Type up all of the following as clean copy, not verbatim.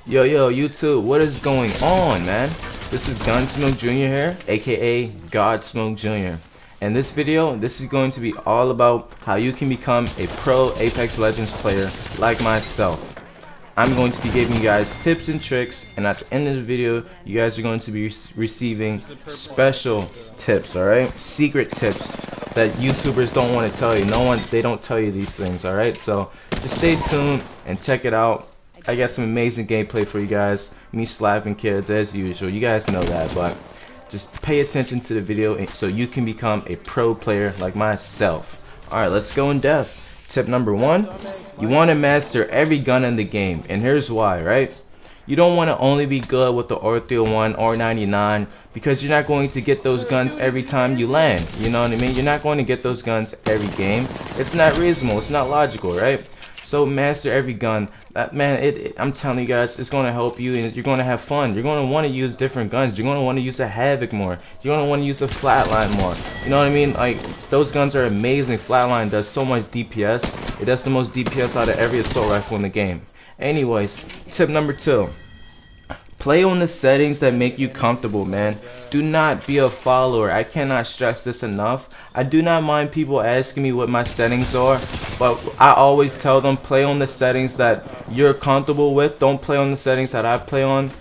Yo, YouTube, what is going on, man? This is Gunsmoke Jr. here, aka Godsmoke Jr. And this video, this is going to be all about how you can become a pro Apex Legends player like myself. I'm going to be giving you guys tips and tricks, and at the end of the video, you guys are going to be receiving special tips, alright? Secret tips that YouTubers don't want to tell you. They don't tell you these things, alright? So just stay tuned and check it out. I got some amazing gameplay for you guys. Me slapping kids as usual. You guys know that, but just pay attention to the video so you can become a pro player like myself. Alright, let's go in depth. Tip number 1, you want to master every gun in the game, and here's why, right? You don't want to only be good with the R301 or 99 because you're not going to get those guns every time you land. You know what I mean? You're not going to get those guns every game. It's not reasonable. It's not logical, right? So master every gun. Man, I'm telling you guys, it's going to help you, and you're going to have fun. You're going to want to use different guns. You're going to want to use a Havoc more. You're going to want to use a Flatline more. You know what I mean? Like, those guns are amazing. Flatline does so much DPS. It does the most DPS out of every assault rifle in the game. Anyways, tip number 2. Play on the settings that make you comfortable, man. Do not be a follower. I cannot stress this enough. I do not mind people asking me what my settings are, but I always tell them play on the settings that you're comfortable with. Don't play on the settings that I play on.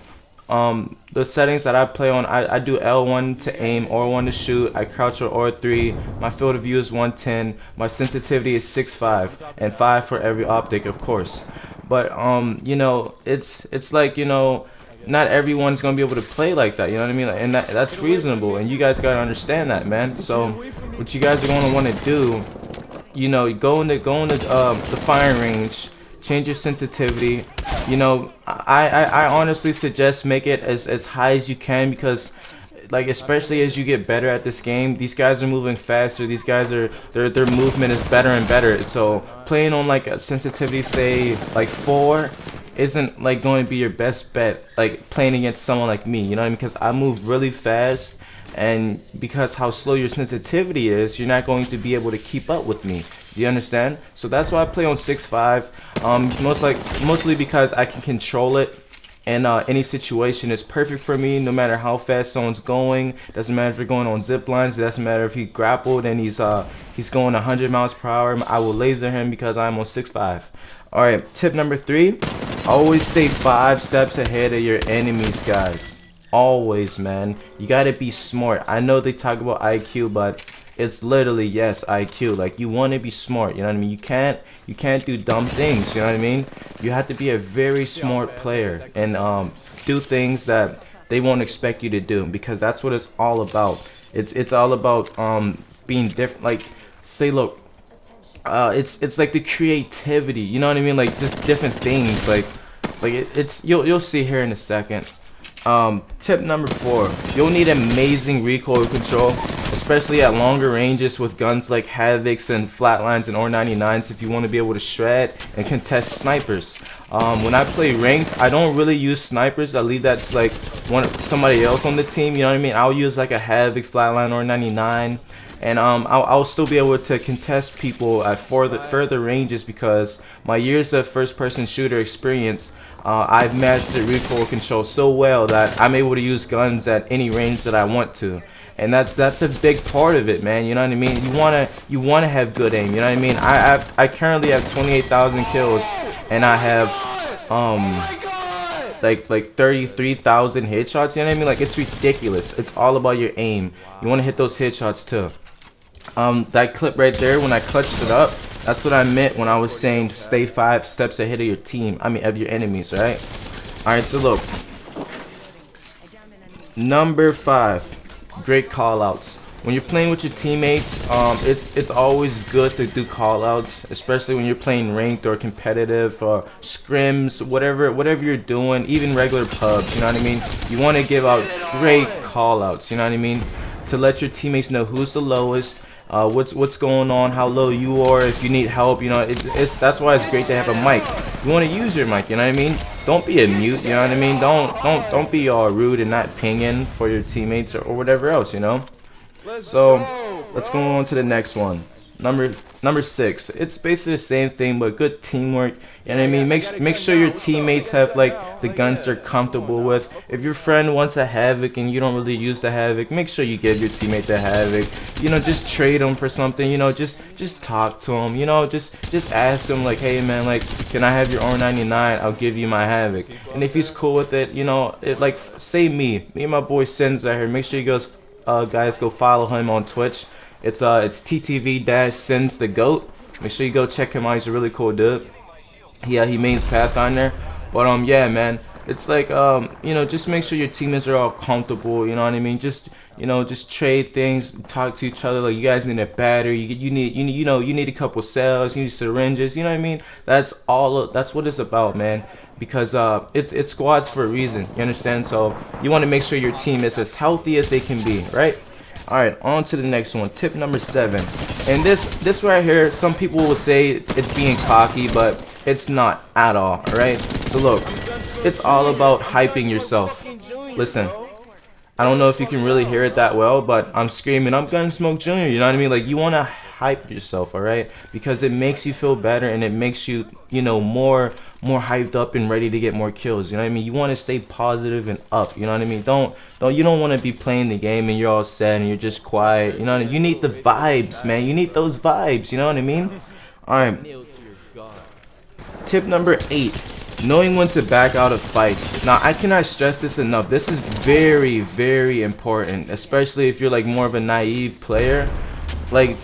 The settings that I play on, I do L1 to aim, R1 to shoot, I crouch with R3, my field of view is 110, my sensitivity is 6.5, and 5 for every optic, of course. But you know, it's like, you know, not everyone's gonna be able to play like that, you know what I mean? And that's reasonable, and you guys gotta understand that, man. So what you guys are gonna want to do, you know, go in the firing range, change your sensitivity. You know, I honestly suggest make it as high as you can, because like, especially as you get better at this game, these guys are moving faster. These guys are their movement is better and better. So playing on like a sensitivity, say like 4, isn't like going to be your best bet, like playing against someone like me, you know what I mean? Because I move really fast, and because how slow your sensitivity is, you're not going to be able to keep up with me. Do you understand? So that's why I play on 6.5. Mostly because I can control it, and any situation is perfect for me, no matter how fast someone's going. Doesn't matter if you're going on zip lines. It doesn't matter if he grappled and he's going 100 miles per hour. I will laser him because I'm on 6.5. All right, tip number 3. Always stay 5 steps ahead of your enemies, guys. Always, man. You gotta be smart. I know they talk about IQ, but it's literally, yes, IQ. Like, you want to be smart, you know what I mean? You can't do dumb things, you know what I mean? You have to be a very smart player and do things that they won't expect you to do, because that's what it's all about. It's all about being different. Like, say, look, it's like the creativity, you know what I mean? Like, just different things. Like it's you'll see here in a second. Tip number 4, you'll need amazing recoil control, especially at longer ranges with guns like Havocs and Flatlines and R99s, if you want to be able to shred and contest snipers. When I play ranked, I don't really use snipers. I leave that to like somebody else on the team, you know what I mean? I'll use like a Havoc, Flatline, R99, and I'll still be able to contest people at further ranges, because my years of first-person shooter experience, I've mastered recoil control so well that I'm able to use guns at any range that I want to, and that's a big part of it, man. You know what I mean? You wanna have good aim. You know what I mean? I currently have 28,000 kills, and I have like 33,000 headshots. You know what I mean? Like, it's ridiculous. It's all about your aim. You want to hit those headshots too. That clip right there, when I clutched it up, that's what I meant when I was saying stay 5 steps ahead of your team. I mean, of your enemies, right? Alright, so look. Number 5, great callouts. When you're playing with your teammates, it's always good to do callouts, especially when you're playing ranked or competitive or scrims, whatever you're doing, even regular pubs, you know what I mean? You want to give out great callouts, you know what I mean? To let your teammates know who's the lowest, what's going on, how low you are, if you need help, you know. That's why it's great to have a mic. You want to use your mic, you know what I mean? Don't be a mute, you know what I mean? Don't be all rude and not pinging for your teammates or whatever else, you know. So let's go on to the next one. Number 6. It's basically the same thing, but good teamwork. You know what I mean? Make sure your teammates have like the guns they're comfortable with. If your friend wants a Havoc and you don't really use the Havoc, make sure you give your teammate the Havoc. You know, just trade them for something. You know, just talk to them. You know, just ask them like, hey man, like, can I have your R99? I'll give you my Havoc. And if he's cool with it, you know, it like say me and my boy Sins out here. Make sure you guys go follow him on Twitch. It's TTV-Sins the GOAT. Make sure you go check him out. He's a really cool dude. He mains Pathfinder. But yeah, man, it's like you know, just make sure your teammates are all comfortable. You know what I mean? Just just trade things, talk to each other. Like, you guys need a battery. You need a couple cells. You need syringes. You know what I mean? That's what it's about, man. Because it's squads for a reason. You understand? So you want to make sure your team is as healthy as they can be, right? Alright, on to the next one. Tip number 7. And this right here, some people will say it's being cocky, but it's not at all, alright? So look, it's all about hyping yourself. Listen, I don't know if you can really hear it that well, but I'm screaming, I'm Gunsmoke Jr., you know what I mean? Like, you want to hype yourself, alright? Because it makes you feel better, and it makes you, you know, more hyped up and ready to get more kills. You know what I mean? You want to stay positive and up. You know what I mean? You don't want to be playing the game and you're all sad and you're just quiet. You know what I mean? You need the vibes, man. You need those vibes. You know what I mean? All right. Tip number 8. Knowing when to back out of fights. Now, I cannot stress this enough. This is very, very important, especially if you're like more of a naive player. Like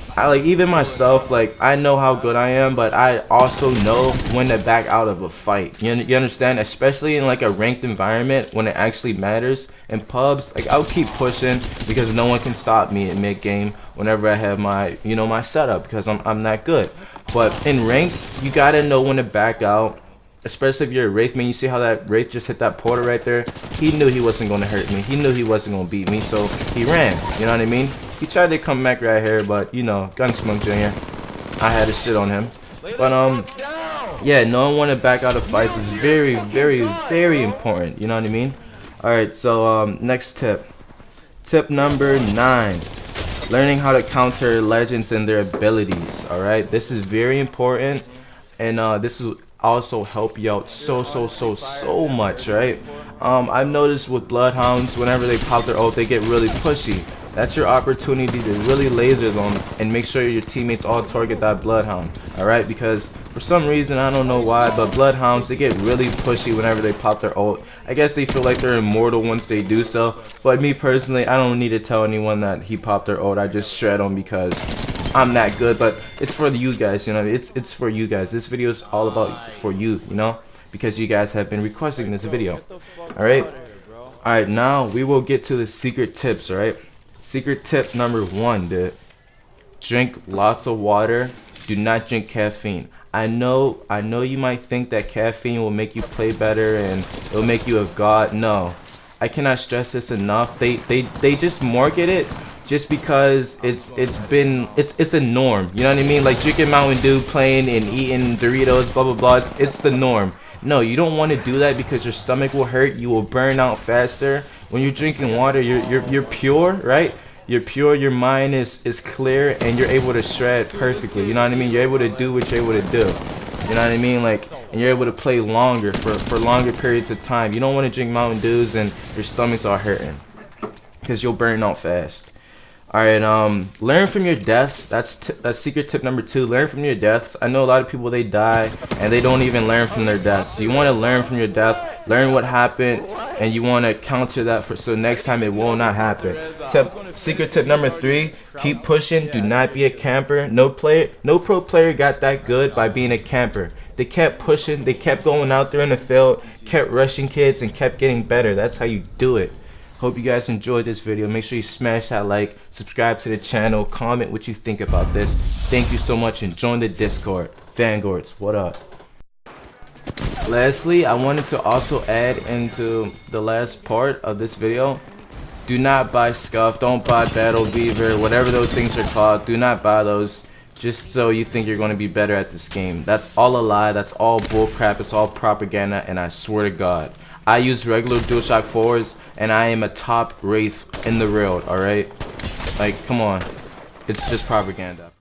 even myself, like, I know how good I am, but I also know when to back out of a fight. You understand? Especially in like a ranked environment when it actually matters. In pubs, like, I'll keep pushing because no one can stop me in mid game whenever I have my my setup, because I'm that good. But in ranked, you gotta know when to back out. Especially if you're a Wraith, man. You see how that Wraith just hit that portal right there? He knew he wasn't going to hurt me. He knew he wasn't going to beat me, so he ran. You know what I mean? He tried to come back right here, but, you know, Gunsmoke Jr., I had to shit on him. But, yeah, knowing when to back out of fights is very, very, very important. You know what I mean? Alright, so, next tip. Tip number 9. Learning how to counter legends and their abilities. Alright? This is very important, and, this is also help you out so much, right? I've noticed with Bloodhounds, whenever they pop their ult, they get really pushy. That's your opportunity to really laser them and make sure your teammates all target that Bloodhound, alright? Because for some reason, I don't know why, but Bloodhounds, they get really pushy whenever they pop their ult. I guess they feel like they're immortal once they do so, but me personally, I don't need to tell anyone that he popped their ult. I just shred them because I'm that good. But it's for you guys, you know. It's for you guys. This video is all about for you, you know, because you guys have been requesting this video. Alright, now we will get to the secret tips, alright? Secret tip number 1, dude. Drink lots of water. Do not drink caffeine. I know you might think that caffeine will make you play better and it'll make you a god. No, I cannot stress this enough. They just market it just because it's a norm. You know what I mean? Like drinking Mountain Dew, playing and eating Doritos, blah blah blah. It's the norm. No, you don't want to do that because your stomach will hurt. You will burn out faster. When you're drinking water, you're pure, right? You're pure, your mind is clear, and you're able to shred perfectly. You know what I mean? You're able to do what you're able to do. You know what I mean? Like, and you're able to play longer for longer periods of time. You don't want to drink Mountain Dews and your stomach's all hurting because you'll burn out fast. Alright, learn from your deaths. That's secret tip number 2. Learn from your deaths. I know a lot of people, they die and they don't even learn from their deaths. So you want to learn from your death, learn what happened, and you want to counter that so next time it will not happen. Secret tip number 3, keep pushing. Do not be a camper. No pro player got that good by being a camper. They kept pushing, they kept going out there in the field, kept rushing kids, and kept getting better. That's how you do it. Hope you guys enjoyed this video. Make sure you smash that like, subscribe to the channel, comment what you think about this. Thank you so much, and join the Discord. Vanguards, what up? Lastly, I wanted to also add into the last part of this video, do not buy Scuff, don't buy Battle Beaver, whatever those things are called. Do not buy those just so you think you're going to be better at this game. That's all a lie, that's all bullcrap, it's all propaganda, and I swear to God, I use regular DualShock 4s, and I am a top Wraith in the world, alright? Like, come on. It's just propaganda.